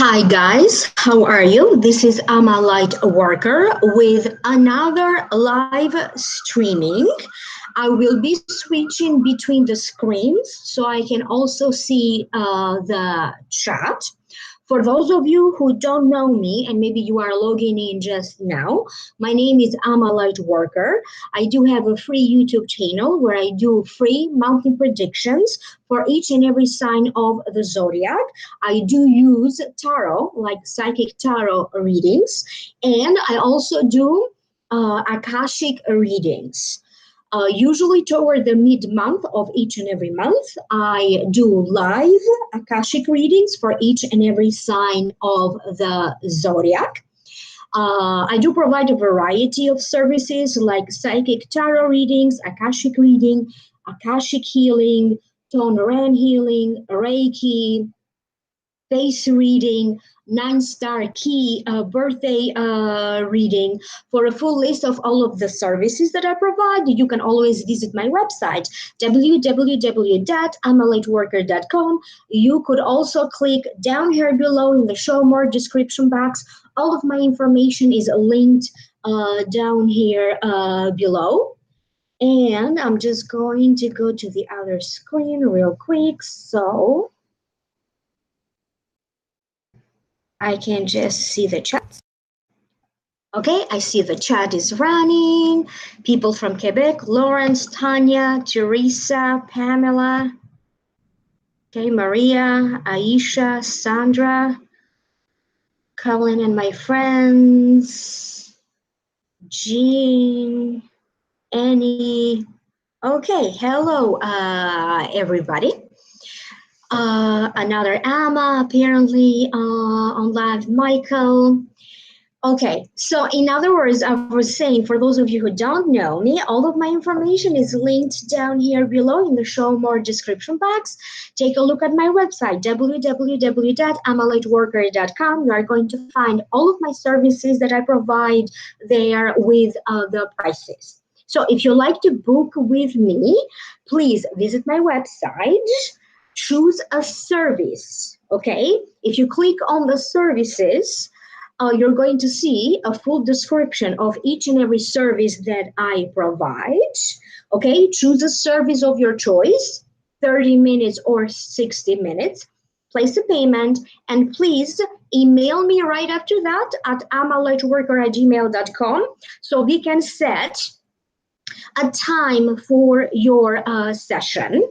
Hi guys, how are you? This is Ama Light Worker with another live streaming. I will be switching between the screens so I can also see the chat. For those of you who don't know me and maybe you are logging in just now, my name is Ama Light Worker. I do have a free YouTube channel where I do free monthly predictions for each and every sign of the zodiac. I do use tarot, like psychic tarot readings, and I also do Akashic readings. Usually toward the mid-month of each and every month, I do live Akashic readings for each and every sign of the zodiac. I do provide a variety of services like psychic tarot readings, Akashic reading, Akashic healing, Tong Ren healing, Reiki, face reading, 9-star key birthday reading. For a full list of all of the services that I provide, you can always visit my website, www.amalightworker.com. You could also click down here below in the show more description box. All of my information is linked down here below. And I'm just going to go to the other screen real quick so I can just see the chat. Okay, I see the chat is running. People from Quebec, Lawrence, Tanya, Teresa, Pamela, okay, Maria, Aisha, Sandra, Colin and my friends, Jean, Annie. Okay, hello, everybody. Another Ama apparently on live, Michael. Okay, so in other words, I was saying, for those of you who don't know me, all of my information is linked down here below in the show more description box. Take a look at my website, www.amalightworker.com. You are going to find all of my services that I provide there with the prices. So if you like to book with me, please visit my website, choose a service, okay? If you click on the services, you're going to see a full description of each and every service that I provide. Okay, choose a service of your choice, 30 minutes or 60 minutes. Place a payment, and please email me right after that at amalightworker@gmail.com so we can set a time for your session.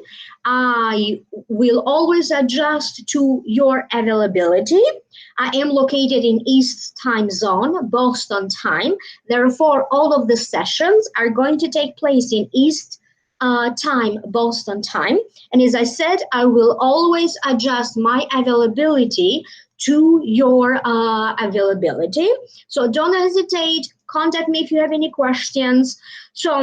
I will always adjust to your availability. I am located in East time zone, Boston time. Therefore, all of the sessions are going to take place in East time, Boston time. And as I said, I will always adjust my availability to your availability. So don't hesitate. Contact me if you have any questions. So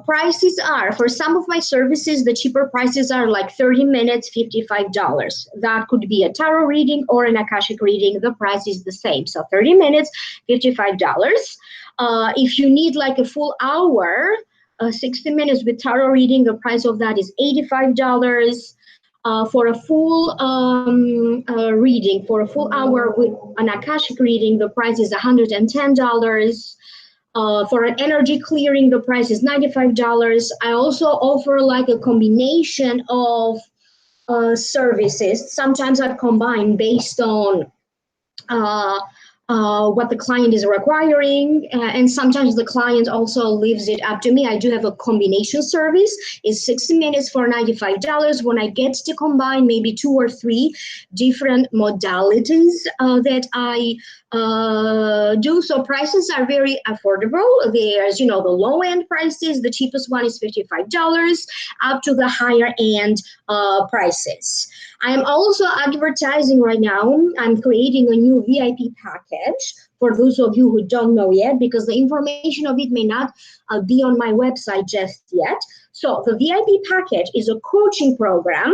prices are, for some of my services, the cheaper prices are like 30 minutes, $55. That could be a tarot reading or an Akashic reading. The price is the same. So 30 minutes, $55. If you need like a full hour, 60 minutes with tarot reading, the price of that is $85. For a full reading, for a full hour with an Akashic reading, the price is $110. For an energy clearing, the price is $95. I also offer like a combination of services. Sometimes I combine based on what the client is requiring, and sometimes the client also leaves it up to me. I do have a combination service. It's 60 minutes for $95 when I get to combine maybe 2 or 3 different modalities that I do. So prices are very affordable. There's, the low end prices. The cheapest one is $55 up to the higher end prices. I am also advertising right now. I'm creating a new VIP package for those of you who don't know yet, because the information of it may not be on my website just yet. So the VIP package is a coaching program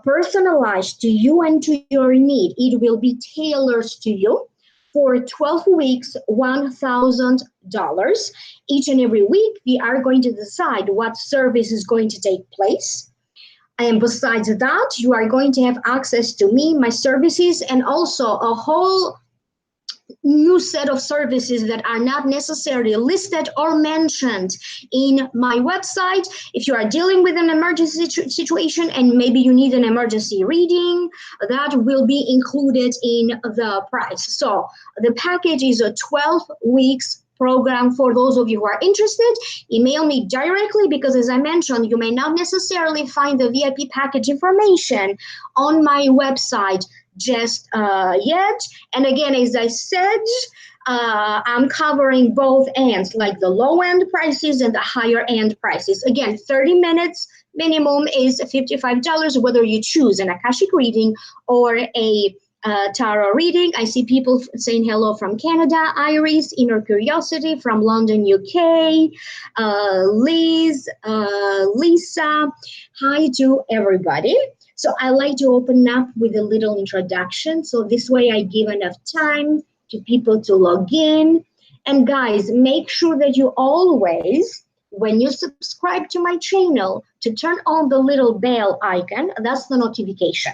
personalized to you and to your need. It will be tailored to you for 12 weeks, $1,000. Each and every week, we are going to decide what service is going to take place. And besides that, you are going to have access to me, my services, and also a whole new set of services that are not necessarily listed or mentioned in my website. If you are dealing with an emergency situation and maybe you need an emergency reading, that will be included in the price. So the package is a 12 weeks program. For those of you who are interested, email me directly, because as I mentioned, you may not necessarily find the VIP package information on my website just yet. And again, as I said, I'm covering both ends, like the low end prices and the higher end prices. Again, 30 minutes minimum is $55, whether you choose an Akashic reading or a tarot reading. I see people saying hello from Canada. Iris, Inner Curiosity from London, UK. Liz, Lisa. Hi to everybody. So I like to open up with a little introduction. So this way I give enough time to people to log in. And guys, make sure that you always, when you subscribe to my channel, to turn on the little bell icon. That's the notification.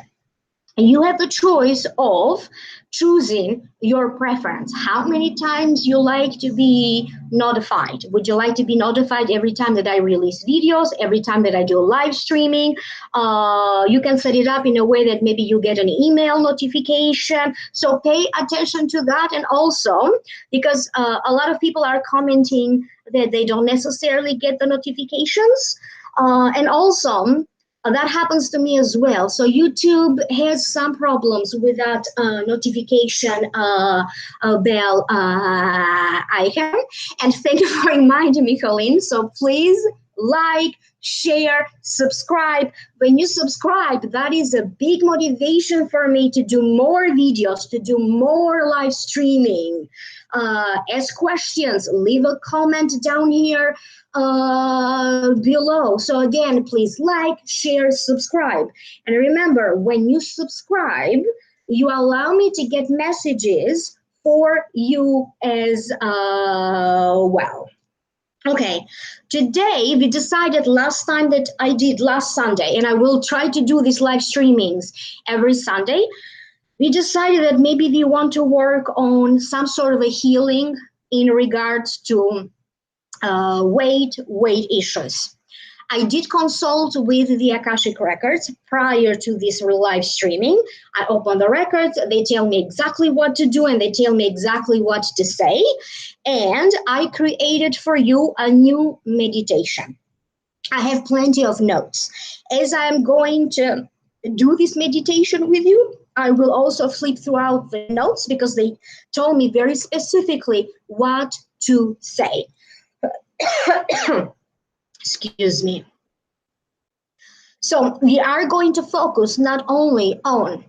And you have the choice of choosing your preference. How many times you like to be notified? Would you like to be notified every time that I release videos, every time that I do live streaming? You can set it up in a way that maybe you get an email notification. So pay attention to that. And also, because a lot of people are commenting that they don't necessarily get the notifications. And also, that happens to me as well. So YouTube has some problems with that notification bell icon. And thank you for reminding me, Colleen. So please like, share, subscribe. When you subscribe, that is a big motivation for me to do more videos, to do more live streaming. Ask questions, leave a comment down here below. So again, please like, share, subscribe. And remember, when you subscribe, you allow me to get messages for you as well. Okay, today we decided last Sunday, and I will try to do these live streamings every Sunday. We decided that maybe we want to work on some sort of a healing in regards to weight issues. I did consult with the Akashic Records prior to this live streaming. I open the records, they tell me exactly what to do, and they tell me exactly what to say. And I created for you a new meditation. I have plenty of notes. As I'm going to do this meditation with you, I will also flip throughout the notes, because they told me very specifically what to say. Excuse me. So we are going to focus not only on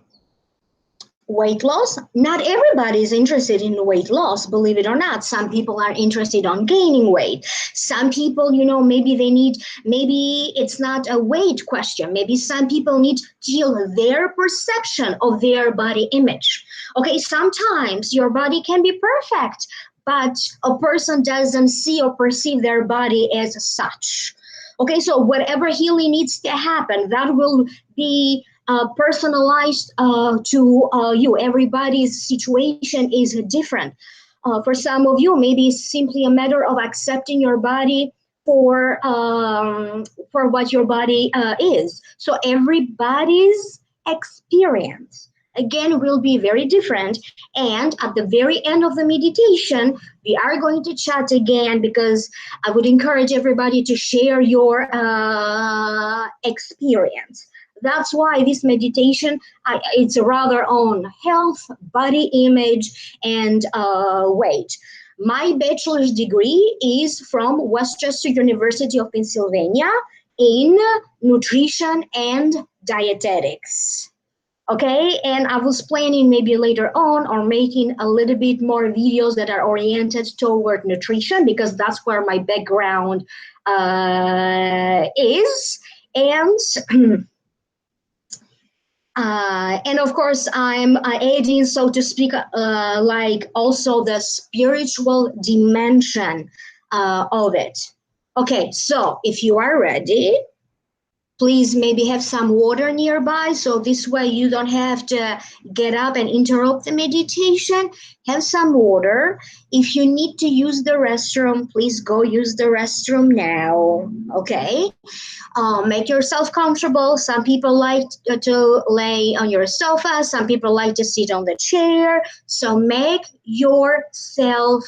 weight loss. Not everybody is interested in weight loss, believe it or not. Some people are interested on gaining weight. Some people, maybe it's not a weight question. Maybe some people need to heal their perception of their body image. Okay, sometimes your body can be perfect, but a person doesn't see or perceive their body as such. Okay, so whatever healing needs to happen, that will be personalized to you. Everybody's situation is different. For some of you, maybe it's simply a matter of accepting your body for what your body is. So everybody's experience, again, will be very different. And at the very end of the meditation, we are going to chat again, because I would encourage everybody to share your experience. That's why this meditation, it's rather on health, body image, and weight. My bachelor's degree is from Westchester University of Pennsylvania in nutrition and dietetics. Okay, and I was planning maybe later on or making a little bit more videos that are oriented toward nutrition, because that's where my background is. And of course, I'm adding, so to speak, like also the spiritual dimension of it. Okay, so if you are ready, Please maybe have some water nearby, so this way you don't have to get up and interrupt the meditation. Have some water. If you need to use the restroom, please go use the restroom now. Okay? Make yourself comfortable. Some people like to lay on your sofa. Some people like to sit on the chair. So make yourself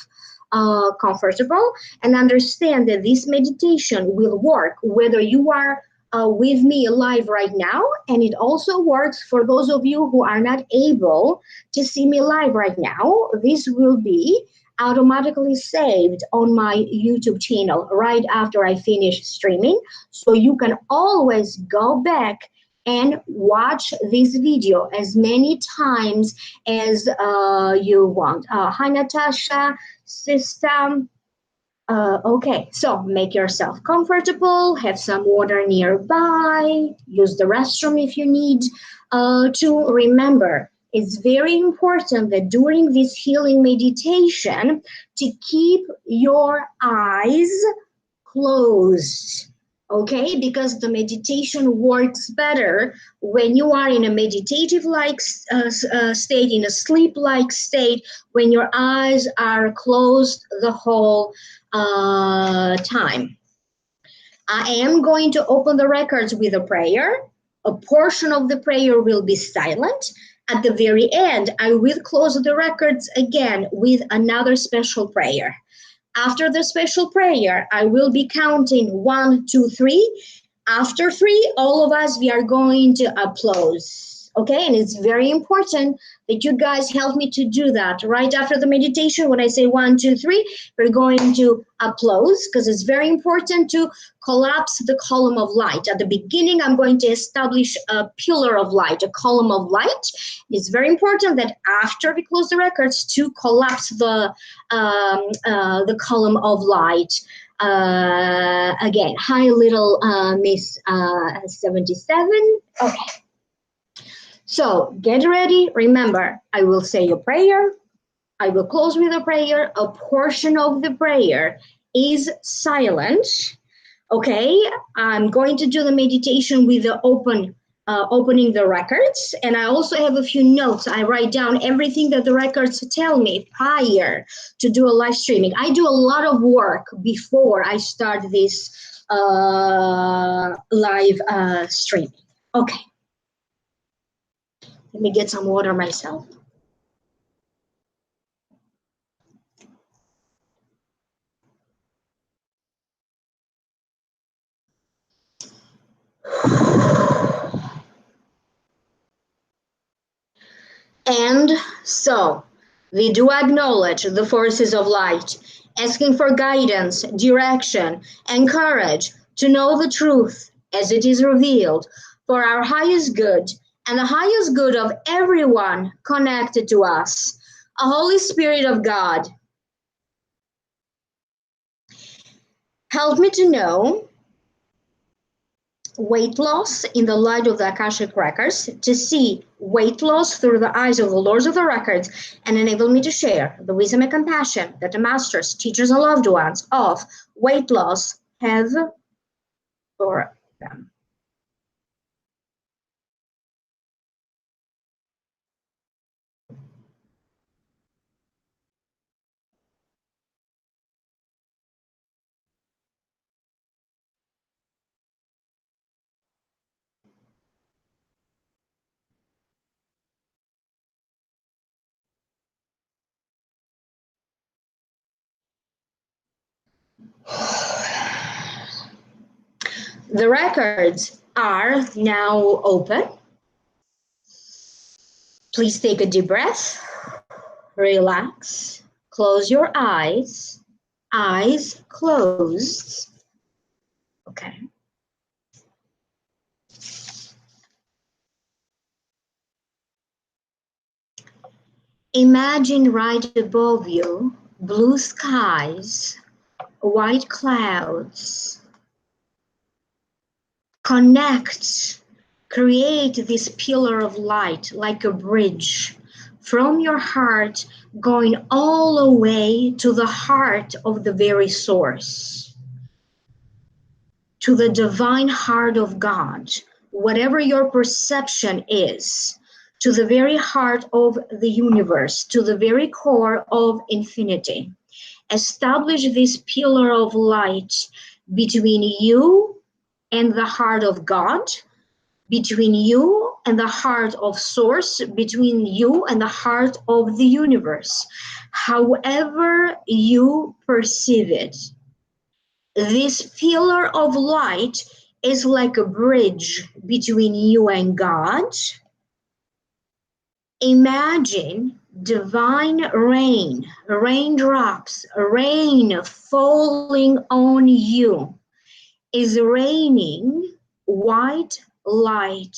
comfortable and understand that this meditation will work whether you are with me live right now, and it also works for those of you who are not able to see me live right now. This will be automatically saved on my YouTube channel right after I finish streaming, so you can always go back and watch this video as many times as you want. Hi Natasha, sister. Okay, so make yourself comfortable, have some water nearby, use the restroom if you need to. Remember, it's very important that during this healing meditation to keep your eyes closed. Okay, because the meditation works better when you are in a meditative like state, in a sleep like state, when your eyes are closed the whole time. I am going to open the records with a prayer. A portion of the prayer will be silent. At the very end, I will close the records again with another special prayer. After the special prayer, I will be counting 1, 2, 3. After 3, all of us, we are going to applause. Okay, and it's very important that you guys help me to do that. Right after the meditation, when I say 1, 2, 3, we're going to applause, because it's very important to collapse the column of light. At the beginning, I'm going to establish a pillar of light, a column of light. It's very important that after we close the records to collapse the column of light. Again, hi little Miss 77. Okay. So get ready. Remember, I will say a prayer. I will close with a prayer. A portion of the prayer is silent. Okay, I'm going to do the meditation with the opening the records, and I also have a few notes. I write down everything that the records tell me prior to do a live streaming. I do a lot of work before I start this live streaming. Okay, let me get some water myself. And so we do acknowledge the forces of light, asking for guidance, direction, and courage to know the truth as it is revealed for our highest good and the highest good of everyone connected to us. A Holy Spirit of God, help me to know weight loss in the light of the Akashic Records, to see weight loss through the eyes of the Lords of the Records, and enable me to share the wisdom and compassion that the masters, teachers, and loved ones of weight loss have for them. The records are now open. Please take a deep breath, relax, close your eyes closed. Okay. Imagine right above you blue skies, white clouds. Connect, create this pillar of light like a bridge from your heart going all the way to the heart of the very source. to the divine heart of God, whatever your perception is, to the very heart of the universe, to the very core of infinity. Establish this pillar of light between you and the heart of God, between you and the heart of Source, between you and the heart of the universe. However you perceive it, this pillar of light is like a bridge between you and God. Imagine divine rain, raindrops, rain falling on you, is raining white light.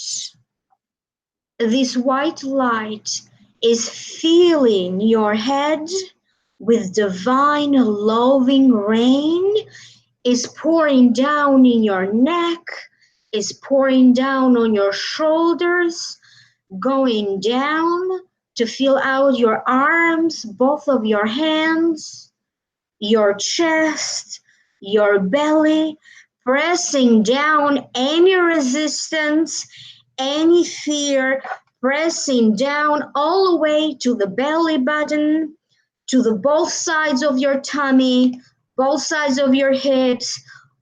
This white light is filling your head with divine loving rain, is pouring down in your neck, is pouring down on your shoulders, going down to fill out your arms, both of your hands, your chest, your belly, pressing down any resistance, any fear, pressing down all the way to the belly button, to the both sides of your tummy, both sides of your hips,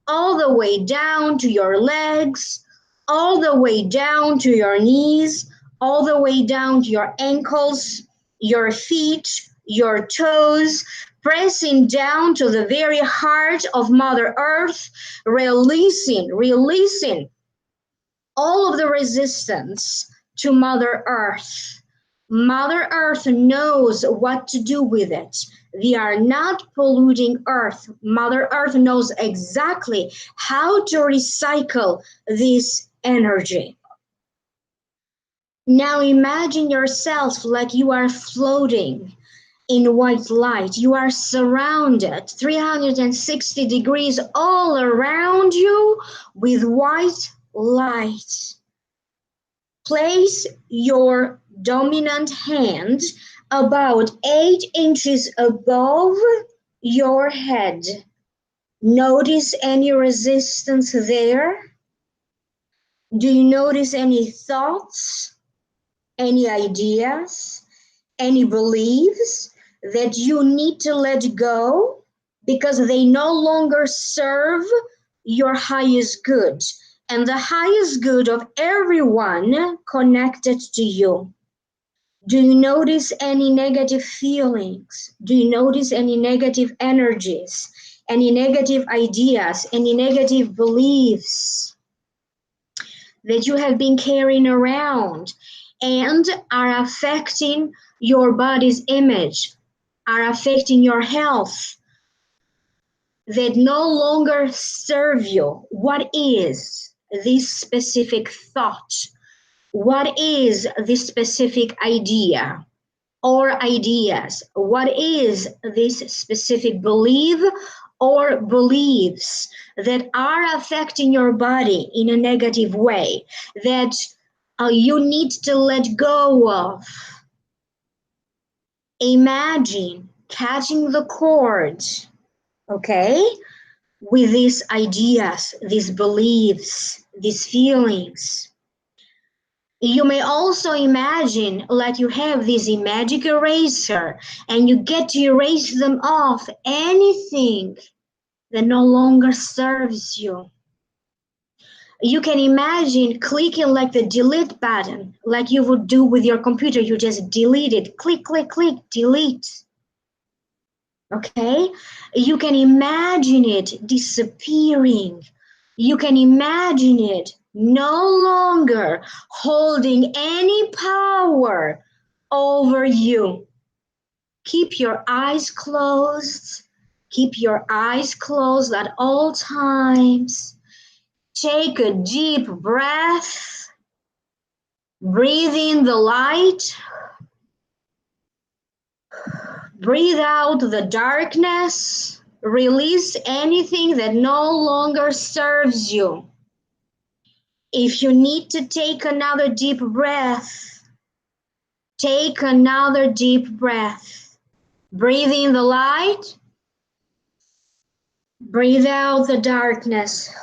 all the way down to your legs, all the way down to your knees, all the way down to your ankles, your feet, your toes, pressing down to the very heart of Mother Earth, releasing all of the resistance to Mother Earth. Mother Earth knows what to do with it. We are not polluting Earth. Mother Earth knows exactly how to recycle this energy. Now imagine yourself like you are floating in white light. You are surrounded 360 degrees all around you with white light. Place your dominant hand about 8 inches above your head. Notice any resistance there? Do you notice any thoughts, any ideas, any beliefs that you need to let go because they no longer serve your highest good and the highest good of everyone connected to you? Do you notice any negative feelings? Do you notice any negative energies, any negative ideas, any negative beliefs that you have been carrying around and are affecting your body's image, are affecting your health, that no longer serve you? What is this specific thought? What is this specific idea or ideas? What is this specific belief or beliefs that are affecting your body in a negative way that you need to let go of? Imagine catching the cord, okay, with these ideas, these beliefs, these feelings. You may also imagine like you have this magic eraser and you get to erase them off, anything that no longer serves you. You can imagine clicking like the delete button, like you would do with your computer. You just delete it, click, click, click, delete. Okay? You can imagine it disappearing. You can imagine it no longer holding any power over you. Keep your eyes closed. Keep your eyes closed at all times. Take a deep breath. Breathe in the light. Breathe out the darkness. Release anything that no longer serves you. If you need to take another deep breath, take another deep breath. Breathe in the light. Breathe out the darkness.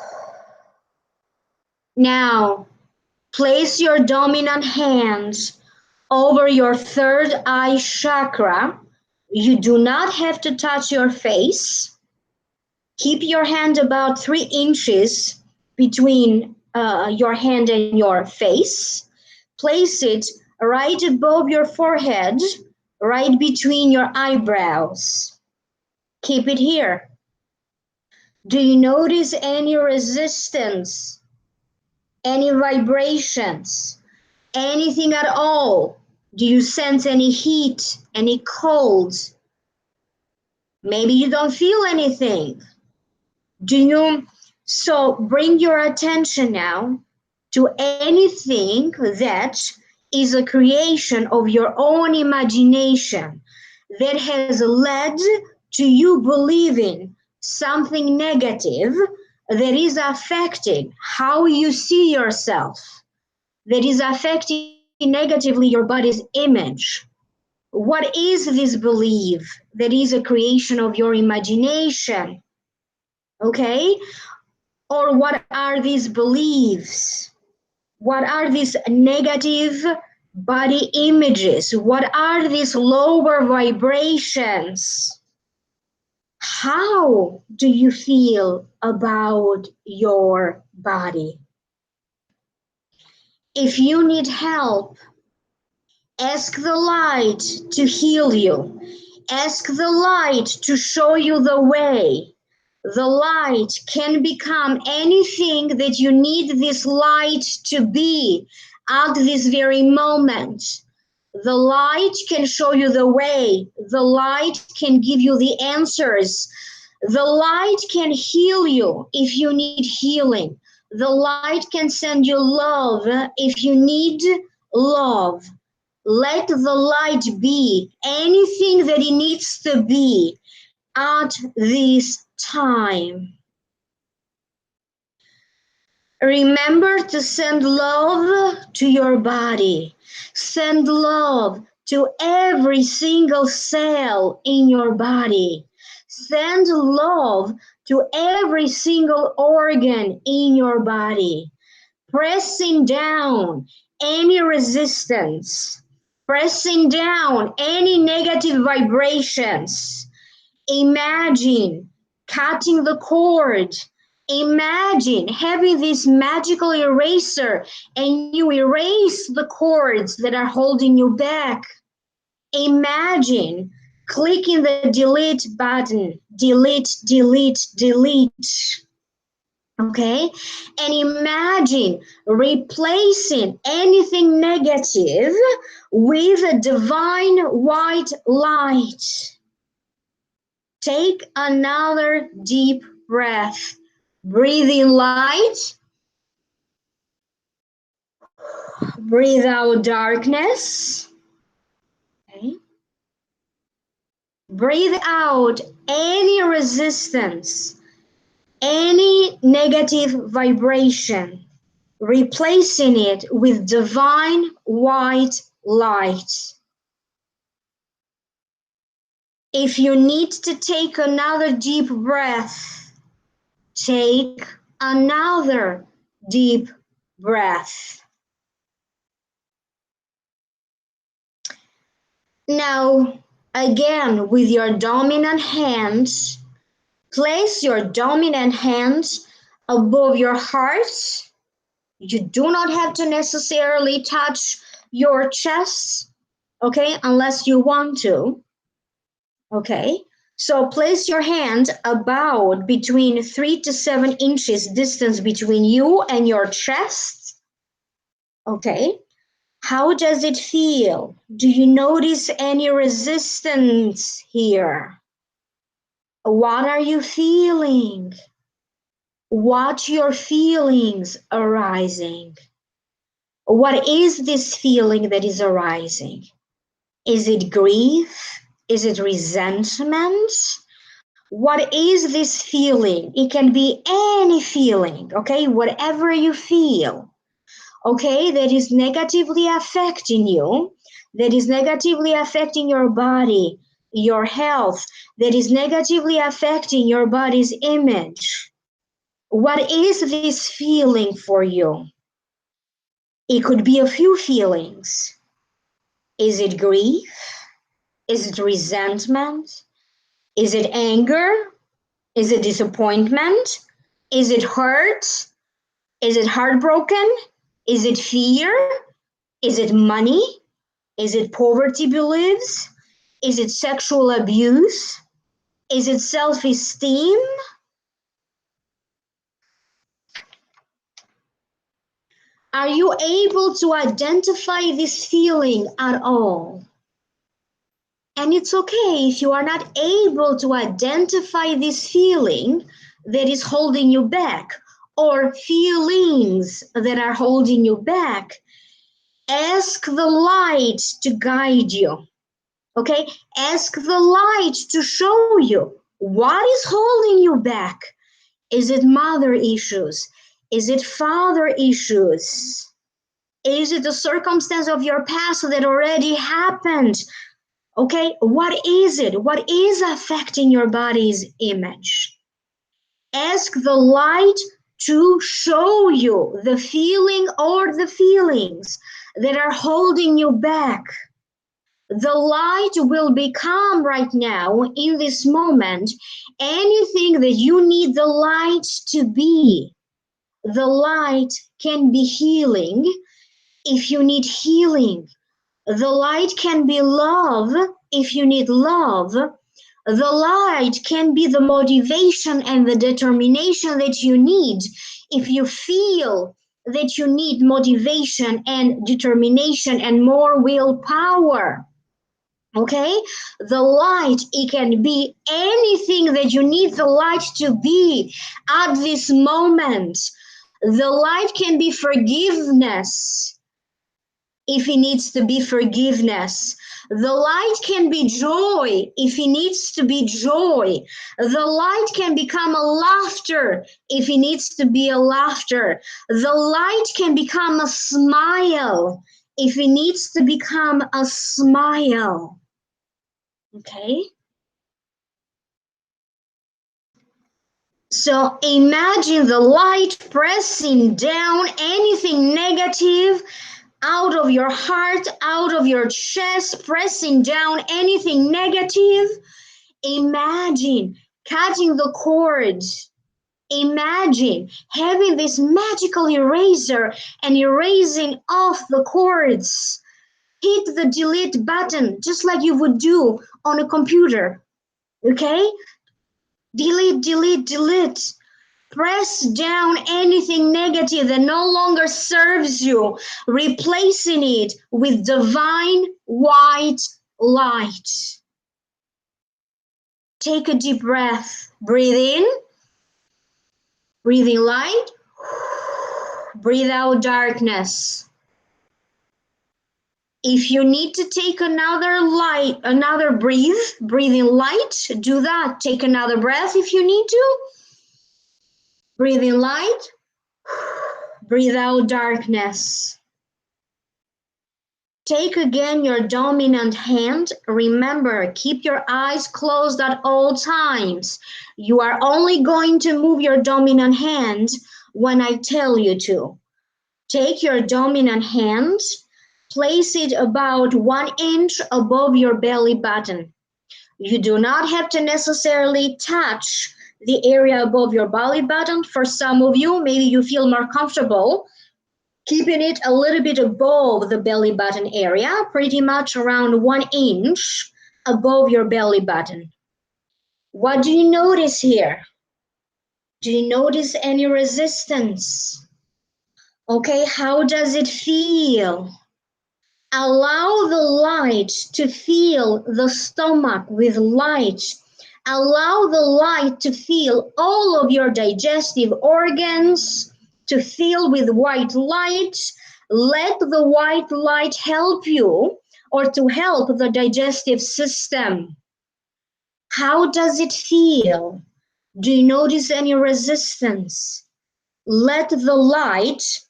Now, place your dominant hand over your third eye chakra. You do not have to touch your face. Keep your hand about 3 inches between your hand and your face. Place it right above your forehead, right between your eyebrows. Keep it here. Do you notice any resistance, any vibrations, anything at all? Do you sense any heat, any cold? Maybe you don't feel anything. So bring your attention now to anything that is a creation of your own imagination that has led to you believing something negative that is affecting how you see yourself, that is affecting negatively your body's image. What is this belief that is a creation of your imagination? Okay? Or what are these beliefs? What are these negative body images? What are these lower vibrations? How do you feel about your body? If you need help, ask the light to heal you. Ask the light to show you the way. The light can become anything that you need this light to be at this very moment. The light can show you the way. The light can give you the answers. The light can heal you if you need healing. The light can send you love if you need love. Let the light be anything that it needs to be at this time. Remember to send love to your body. Send love to every single cell in your body. Send love to every single organ in your body. Pressing down any resistance, pressing down any negative vibrations. Imagine cutting the cord. Imagine having this magical eraser and you erase the cords that are holding you back. Imagine clicking the delete button. Delete, delete, delete. Okay? And imagine replacing anything negative with a divine white light. Take another deep breath. Breathe in light. Breathe out darkness. Okay. Breathe out any resistance, any negative vibration, replacing it with divine white light. If you need to take another deep breath, take another deep breath. Now, again, with your dominant hand, place your dominant hand above your heart. You do not have to necessarily touch your chest, okay, unless you want to, okay? So place your hand about between 3 to 7 inches distance between you and your chest, okay? How does it feel? Do you notice any resistance here? What are you feeling? Watch your feelings arising. What is this feeling that is arising? Is it grief? Is it resentment? What is this feeling? It can be any feeling, okay? Whatever you feel. Okay, that is negatively affecting you, that is negatively affecting your body, your health, that is negatively affecting your body's image. What is this feeling for you? It could be a few feelings. Is it grief? Is it resentment? Is it anger? Is it disappointment? Is it hurt? Is it heartbroken? Is it fear? Is it money? Is it poverty beliefs? Is it sexual abuse? Is it self-esteem? Are you able to identify this feeling at all? And it's okay if you are not able to identify this feeling that is holding you back or feelings that are holding you back. Ask the light to guide you. Okay? Ask the light to show you what is holding you back. Is it mother issues? Is it father issues? Is it the circumstance of your past that already happened? Okay, what is it? What is affecting your body's image? Ask the light to show you the feeling or the feelings that are holding you back. The light will become right now in this moment anything that you need the light to be. The light can be healing if you need healing. The light can be love if you need love. The light can be the motivation and the determination that you need if you feel that you need motivation and determination and more willpower. Okay? The light, it can be anything that you need the light to be at this moment. The light can be forgiveness if it needs to be forgiveness. The light can be joy if it needs to be joy. The light can become a laughter if it needs to be a laughter. The light can become a smile if it needs to become a smile. Okay? So imagine the light pressing down anything negative out of your heart, out of your chest, pressing down anything negative. Imagine cutting the cords. Imagine having this magical eraser and erasing off the cords. Hit the delete button just like you would do on a computer. Okay? Delete, delete, delete. Press down anything negative that no longer serves you, replacing it with divine white light. Take a deep breath. Breathe in. Breathe in light. Breathe out darkness. If you need to take another breathe in light, do that. Take another breath if you need to. Breathe in light. Breathe out darkness. Take again your dominant hand. Remember, keep your eyes closed at all times. You are only going to move your dominant hand when I tell you to. Take your dominant hand, place it about 1 inch above your belly button. You do not have to necessarily touch the area above your belly button. For some of you, maybe you feel more comfortable keeping it a little bit above the belly button area, pretty much around 1 inch above your belly button. What do you notice here? Do you notice any resistance? Okay, how does it feel? Allow the light to fill the stomach with light. Allow the light to fill all of your digestive organs, to fill with white light. Let the white light help you or to help the digestive system. How does it feel? Do you notice any resistance? Let the light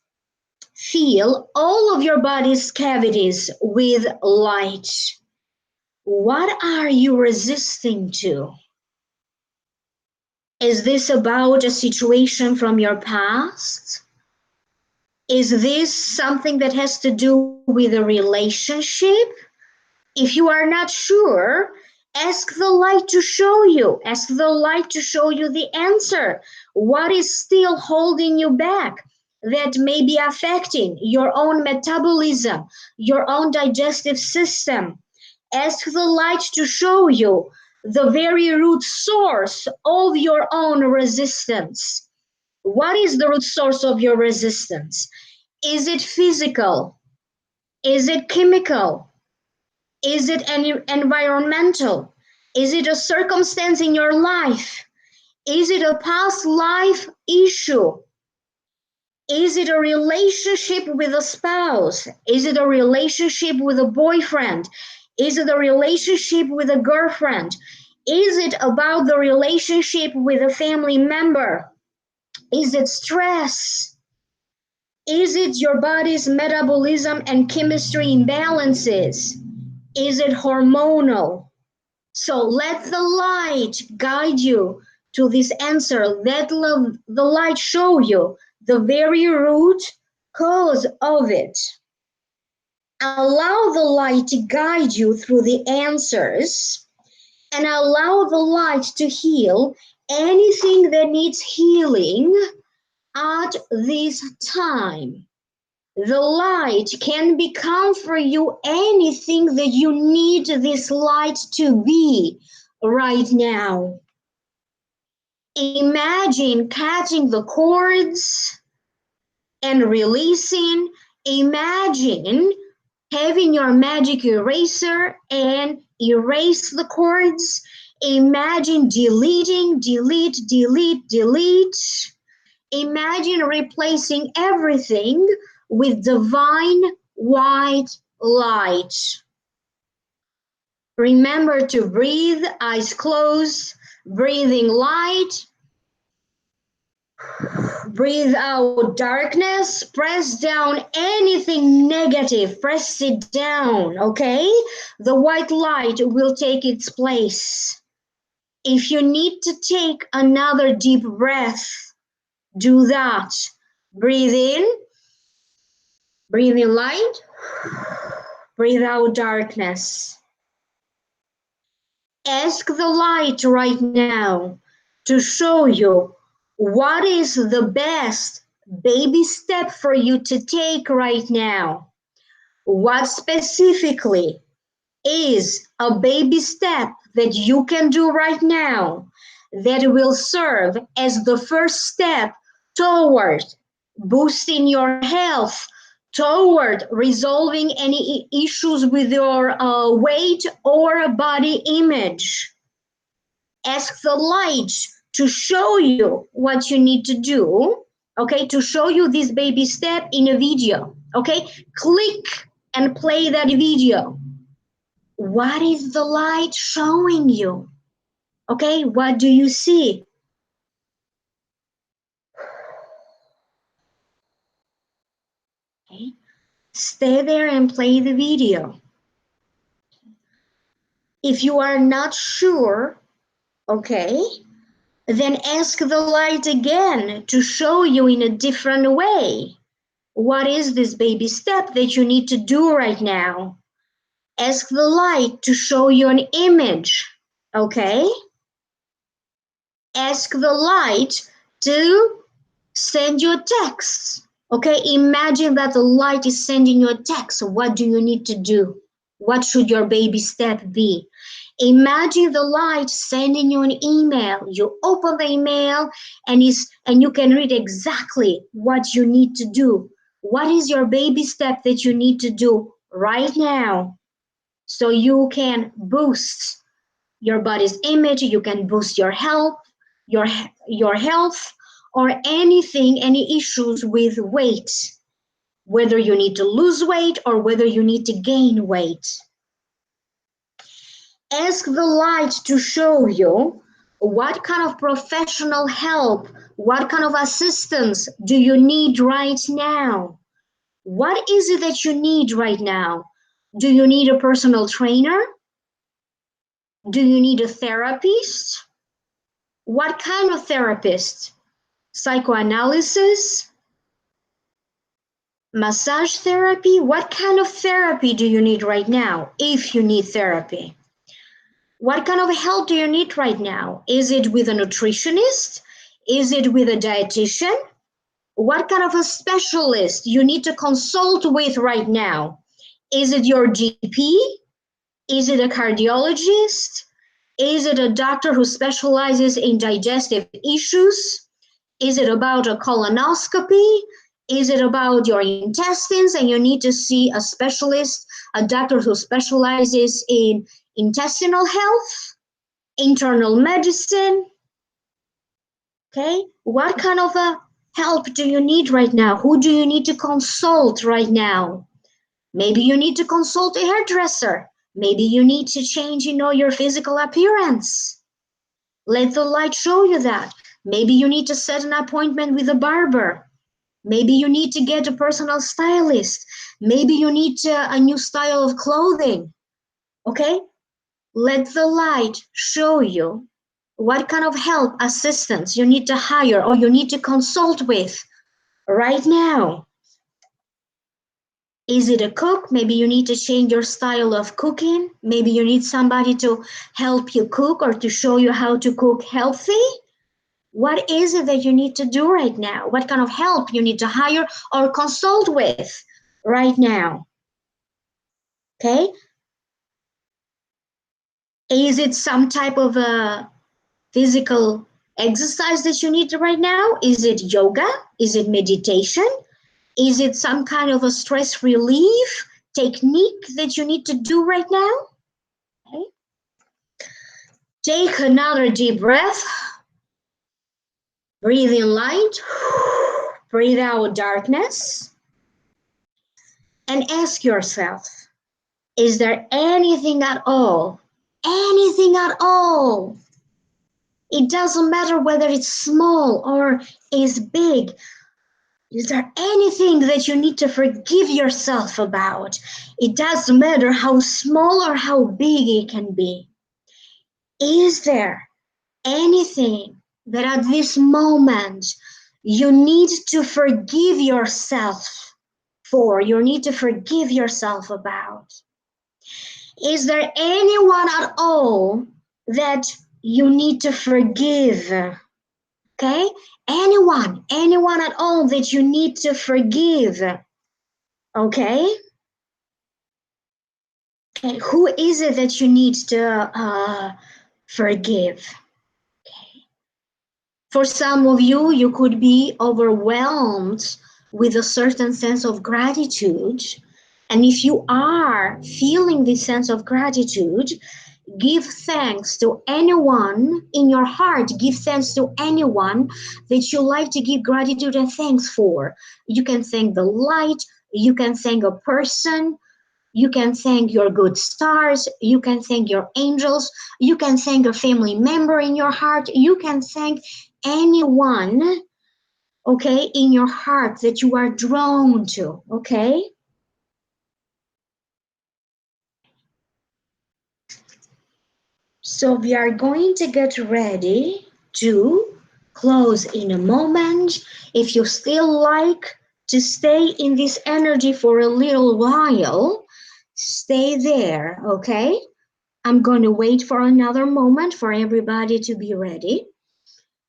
fill all of your body's cavities with light. What are you resisting to? Is this about a situation from your past? Is this something that has to do with a relationship? If you are not sure, ask the light to show you. Ask the light to show you the answer. What is still holding you back that may be affecting your own metabolism, your own digestive system? Ask the light to show you the very root source of your own resistance. What is the root source of your resistance? Is it physical? Is it chemical? Is it environmental? Is it a circumstance in your life? Is it a past life issue? Is it a relationship with a spouse? Is it a relationship with a boyfriend? Is it a relationship with a girlfriend? Is it about the relationship with a family member? Is it stress? Is it your body's metabolism and chemistry imbalances? Is it hormonal? So let the light guide you to this answer. Let the light show you the very root cause of it. Allow the light to guide you through the answers and allow the light to heal anything that needs healing at this time. The light can become for you anything that you need this light to be right now. Imagine catching the cords and releasing. Imagine having your magic eraser and erase the cords. Imagine deleting, delete, delete, delete. Imagine replacing everything with divine white light. Remember to breathe, eyes closed, breathing light. Breathe out darkness, press down anything negative, press it down, okay? The white light will take its place. If you need to take another deep breath, do that. Breathe in, breathe in light, breathe out darkness. Ask the light right now to show you what is the best baby step for you to take right now. What specifically is a baby step that you can do right now that will serve as the first step toward boosting your health, toward resolving any issues with your weight or body image? Ask the light to show you what you need to do, okay, to show you this baby step in a video, okay? Click and play that video. What is the light showing you? Okay, what do you see? Okay, stay there and play the video. If you are not sure, okay, then ask the light again to show you in a different way. What is this baby step that you need to do right now? Ask the light to show you an image, okay? Ask the light to send you a text, okay? Imagine that the light is sending you a text. What do you need to do? What should your baby step be? Imagine the light sending you an email. You open the email and you can read exactly what you need to do. What is your baby step that you need to do right now so you can boost your body's image, you can boost your health, your health, or anything, any issues with weight, whether you need to lose weight or whether you need to gain weight. Ask the light to show you what kind of professional help, what kind of assistance do you need right now? What is it that you need right now? Do you need a personal trainer? Do you need a therapist? What kind of therapist? Psychoanalysis? Massage therapy? What kind of therapy do you need right now, if you need therapy? What kind of help do you need right now? Is it with a nutritionist? Is it with a dietitian? What kind of a specialist you need to consult with right now? Is it your GP? Is it a cardiologist? Is it a doctor who specializes in digestive issues? Is it about a colonoscopy? Is it about your intestines and you need to see a specialist, a doctor who specializes in intestinal health, internal medicine? Okay, what kind of a help do you need right now? Who do you need to consult right now? Maybe you need to consult a hairdresser. Maybe you need to change, your physical appearance. Let the light show you that. Maybe you need to set an appointment with a barber. Maybe you need to get a personal stylist. Maybe you need a new style of clothing. Okay? Let the light show you what kind of help, assistance you need to hire or you need to consult with right now. Is it a cook? Maybe you need to change your style of cooking. Maybe you need somebody to help you cook or to show you how to cook healthy. What is it that you need to do right now? What kind of help you need to hire or consult with right now? Okay? Is it some type of a physical exercise that you need right now? Is it yoga? Is it meditation? Is it some kind of a stress relief technique that you need to do right now? Okay. Take another deep breath. Breathe in light. Breathe out darkness. And ask yourself, is there anything at all? Anything at all? It doesn't matter whether it's small or is big. Is there anything that you need to forgive yourself about? It doesn't matter how small or how big it can be. Is there anything that at this moment you need to forgive yourself for? You need to forgive yourself about? Is there anyone at all that you need to forgive? Okay? Anyone at all that you need to forgive. Okay? Okay, who is it that you need to forgive? Okay. For some of you, you could be overwhelmed with a certain sense of gratitude. And if you are feeling this sense of gratitude, give thanks to anyone in your heart. Give thanks to anyone that you like to give gratitude and thanks for. You can thank the light. You can thank a person. You can thank your good stars. You can thank your angels. You can thank a family member in your heart. You can thank anyone, okay, in your heart that you are drawn to, okay? So we are going to get ready to close in a moment. If you still like to stay in this energy for a little while, stay there, okay? I'm going to wait for another moment for everybody to be ready.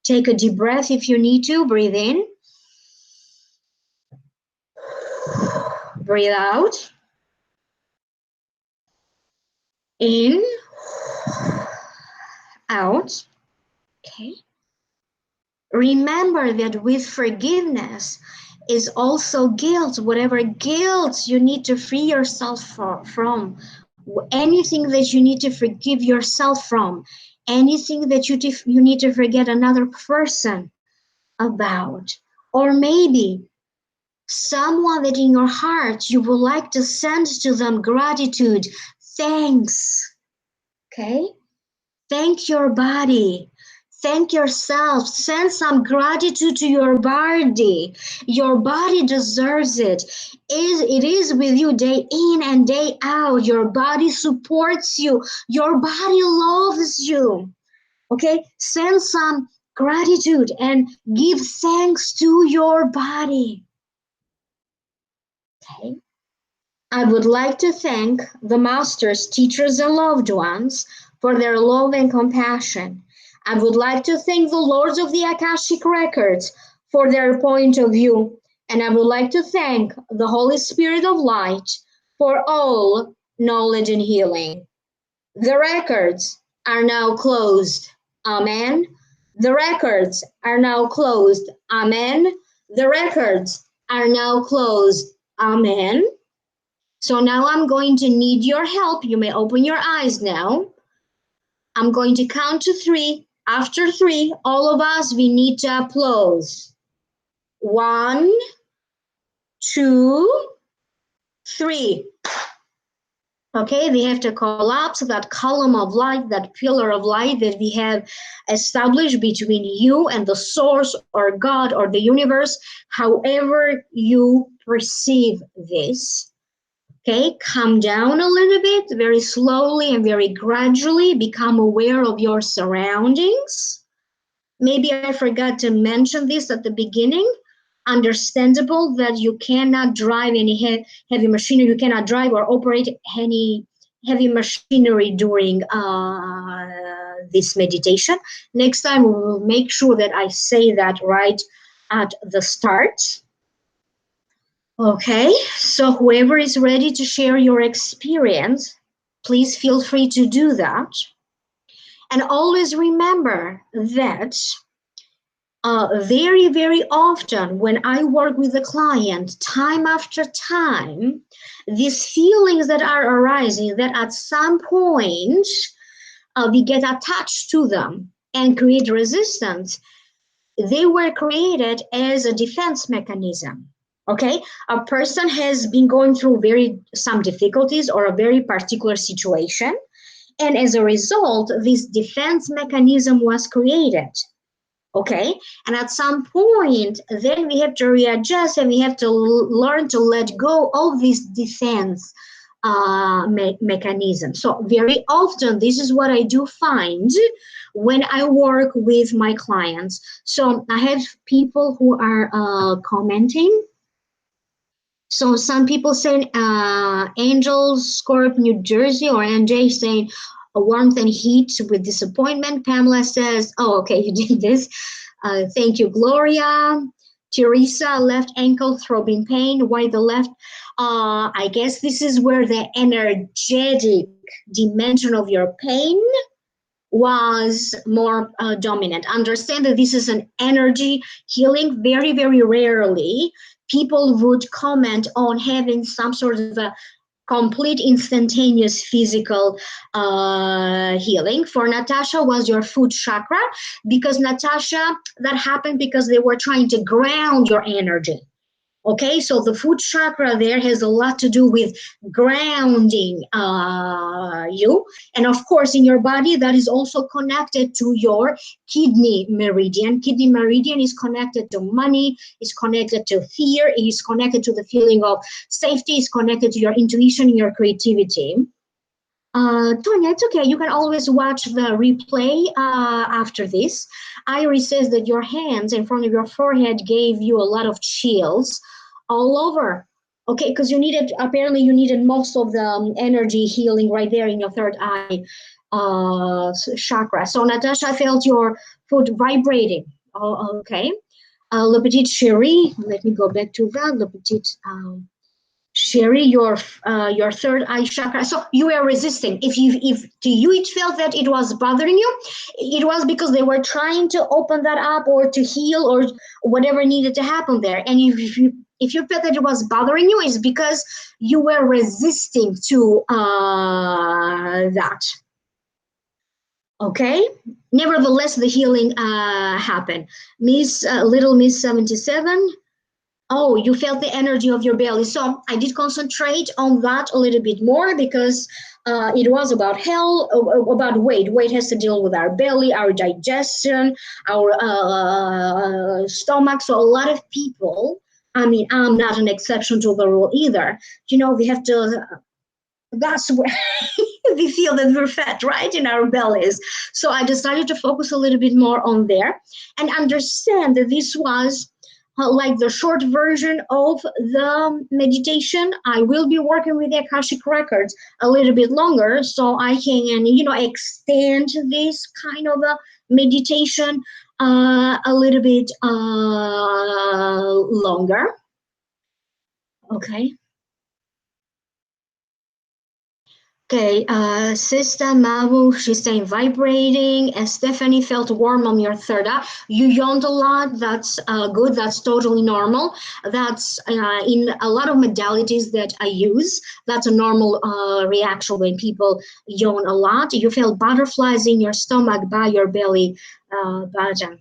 Take a deep breath if you need to. Breathe in. Breathe out. In. Out. Okay. Remember that with forgiveness is also guilt. Whatever guilt you need to free yourself from, anything that you need to forgive yourself from, anything that you need to forget another person about, or maybe someone that in your heart you would like to send to them gratitude, thanks, okay? Thank your body. Thank yourself. Send some gratitude to your body. Your body deserves it. It is with you day in and day out. Your body supports you. Your body loves you. Okay, send some gratitude and give thanks to your body. Okay. I would like to thank the masters, teachers, and loved ones for their love and compassion. I would like to thank the lords of the Akashic Records for their point of view. And I would like to thank the Holy Spirit of Light for all knowledge and healing. The records are now closed. Amen. The records are now closed. Amen. The records are now closed. Amen. So now I'm going to need your help. You may open your eyes now. I'm going to count to 3. After 3, all of us, we need to applause. 1, 2, 3. Okay, we have to collapse that column of light, that pillar of light that we have established between you and the source or God or the universe, however you perceive this. Okay, come down a little bit, very slowly and very gradually. Become aware of your surroundings. Maybe I forgot to mention this at the beginning. Understandable that you cannot drive any heavy machinery. You cannot drive or operate any heavy machinery during this meditation. Next time, we will make sure that I say that right at the start. Okay, so whoever is ready to share your experience, please feel free to do that. And always remember that very, very often when I work with a client, time after time, these feelings that are arising, that at some point we get attached to them and create resistance, they were created as a defense mechanism. Okay, a person has been going through some difficulties or a very particular situation, and as a result, this defense mechanism was created. Okay, and at some point, then we have to readjust and we have to learn to let go of this defense mechanism. So very often, this is what I do find when I work with my clients. So I have people who are commenting. So some people saying Angels, Scorp, New Jersey, or NJ saying warmth and heat with disappointment. Pamela says, oh, okay, you did this. Thank you, Gloria. Teresa, left ankle throbbing pain. Why the left? I guess this is where the energetic dimension of your pain was more dominant. Understand that this is an energy healing. Very, very rarely people would comment on having some sort of a complete instantaneous physical healing. For Natasha was your foot chakra, because Natasha, that happened because they were trying to ground your energy. Okay, so the foot chakra there has a lot to do with grounding you. And of course, in your body, that is also connected to your kidney meridian. Kidney meridian is connected to money, is connected to fear, is connected to the feeling of safety, is connected to your intuition and your creativity. Tonya, it's okay. You can always watch the replay after this. Iris says that your hands in front of your forehead gave you a lot of chills all over. Okay, because apparently you needed most of the energy healing right there in your third eye chakra. So Natasha felt your foot vibrating. Oh, okay. Le Petit Chéri, let me go back to that. Le Petit Sherry, your third eye chakra. So you were resisting. If to you it felt that it was bothering you, it was because they were trying to open that up or to heal or whatever needed to happen there. And if you felt that it was bothering you, it's because you were resisting to that. Okay. Nevertheless, the healing happened. Little Miss 77. Oh, you felt the energy of your belly. So I did concentrate on that a little bit more because it was about health, about weight. Weight has to deal with our belly, our digestion, our stomach. So a lot of people, I mean, I'm not an exception to the rule either. You know, we have to, that's where we feel feel that we're fat, right, in our bellies. So I decided to focus a little bit more on there and understand that this was like the short version of the meditation. I will be working with the Akashic Records a little bit longer so I can, extend this kind of a meditation a little bit longer. Okay. Okay, Sister Mabu, she's saying vibrating, and Stephanie felt warm on your third eye. You yawned a lot, that's good, that's totally normal. That's in a lot of modalities that I use. That's a normal reaction when people yawn a lot. You feel butterflies in your stomach by your belly button.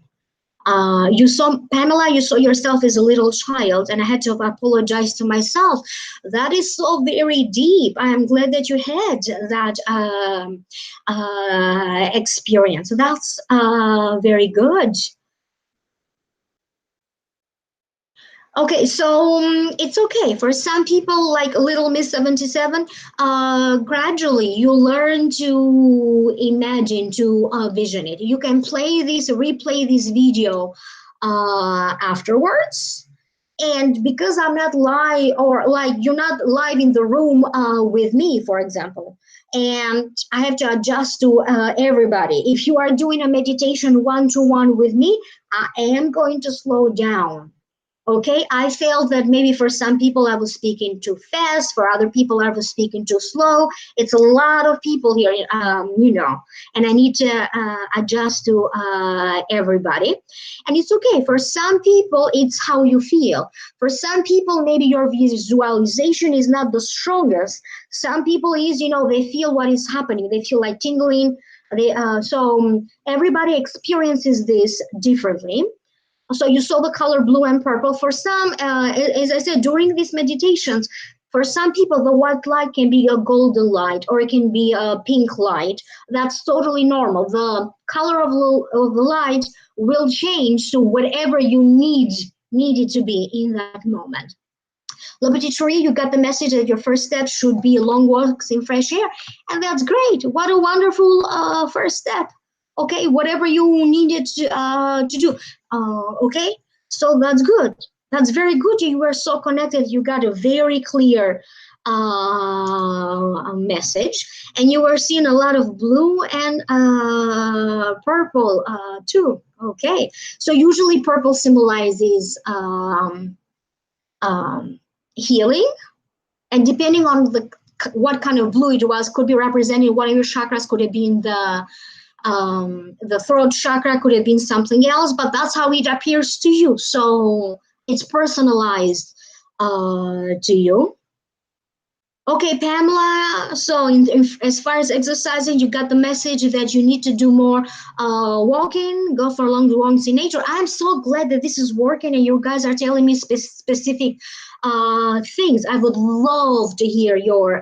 You saw Pamela, you saw yourself as a little child, and I had to apologize to myself. That is so very deep. I am glad that you had that experience. That's very good. Okay, so it's okay. For some people, like Little Miss 77, gradually you learn to imagine, to vision it. You can replay this video afterwards. And because I'm not live, or like you're not live in the room with me, for example, and I have to adjust to everybody. If you are doing a meditation one-to-one with me, I am going to slow down. Okay, I felt that maybe for some people I was speaking too fast, for other people I was speaking too slow. It's a lot of people here, and I need to adjust to everybody. And it's okay. For some people, it's how you feel. For some people, maybe your visualization is not the strongest. Some people is, they feel what is happening. They feel like tingling. So everybody experiences this differently. So you saw the color blue and purple. For some, as I said, during these meditations, for some people, the white light can be a golden light or it can be a pink light. That's totally normal. The color of the light will change to whatever you need it to be in that moment. Liberty Tree, you got the message that your first step should be long walks in fresh air. And that's great. What a wonderful first step. Okay, whatever you needed to do. Okay, so that's good. That's very good. You were so connected. You got a very clear message. And you were seeing a lot of blue and purple too. Okay, so usually purple symbolizes healing, and depending on what kind of blue it was, could be representing one of your chakras, could have been the throat chakra, could have been something else, but that's how it appears to you. So it's personalized to you. Okay, Pamela, so as far as exercising, you got the message that you need to do more walking, go for long walks in nature. I'm so glad that this is working and you guys are telling me specific things. I would love to hear your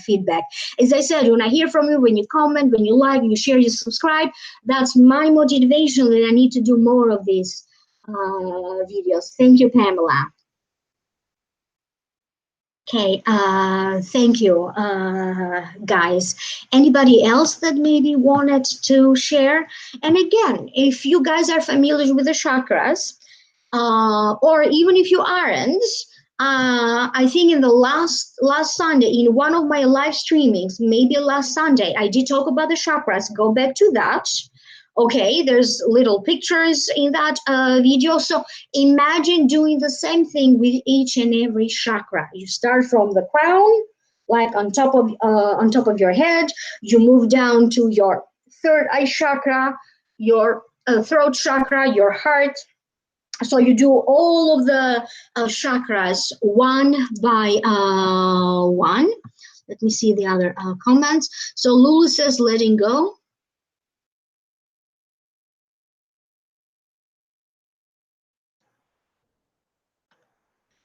feedback. As I said, when I hear from you, when you comment, when you like, you share, you subscribe, that's my motivation that I need to do more of these videos. Thank you, Pamela. Okay, thank you, guys. Anybody else that maybe wanted to share? And again, if you guys are familiar with the chakras, or even if you aren't, I think in the last Sunday, in one of my live streamings, maybe last Sunday, I did talk about the chakras. Go back to that. Okay, there's little pictures in that video. So imagine doing the same thing with each and every chakra. You start from the crown, like on top of your head. You move down to your third eye chakra, your throat chakra, your heart. So you do all of the chakras one by one. Let me see the other comments. So Lulu says, letting go.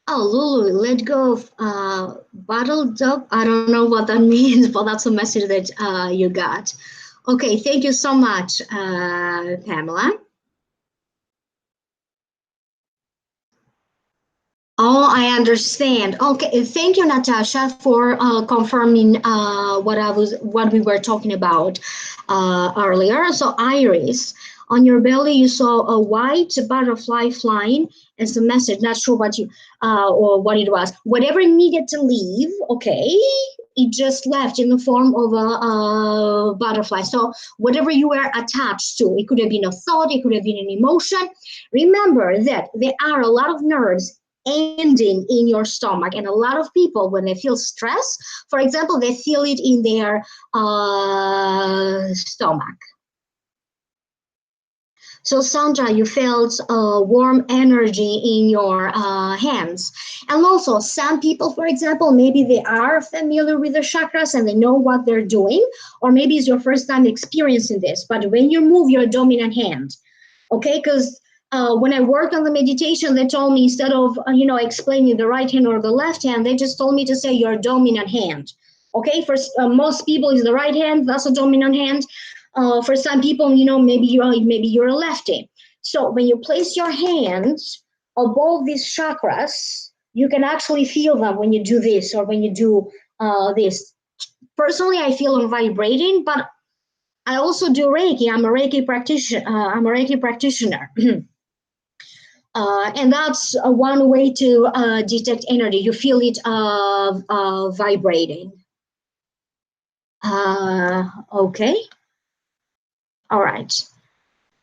Oh, Lulu, let go of bottled up. I don't know what that means, but that's a message that you got. Okay, thank you so much, Pamela. Oh, I understand. Okay, thank you, Natasha, for confirming what we were talking about earlier. So, Iris, on your belly, you saw a white butterfly flying as a message. Not sure what you or what it was. Whatever needed to leave, okay, it just left in the form of a butterfly. So, whatever you were attached to, it could have been a thought, it could have been an emotion. Remember that there are a lot of nerves ending in your stomach, and a lot of people when they feel stress, for example, they feel it in their stomach. So Sandra, you felt warm energy in your hands. And also some people, for example, maybe they are familiar with the chakras and they know what they're doing, or maybe it's your first time experiencing this, but when you move your dominant hand, okay, because when I worked on the meditation, they told me instead of explaining the right hand or the left hand, they just told me to say your dominant hand. Okay, for most people is the right hand, that's a dominant hand. For some people, maybe you're a lefty. So when you place your hands above these chakras, you can actually feel them when you do this or when you do this. Personally, I feel them vibrating, but I also do Reiki. I'm a Reiki practitioner. And that's one way to detect energy. You feel it vibrating. Okay. All right.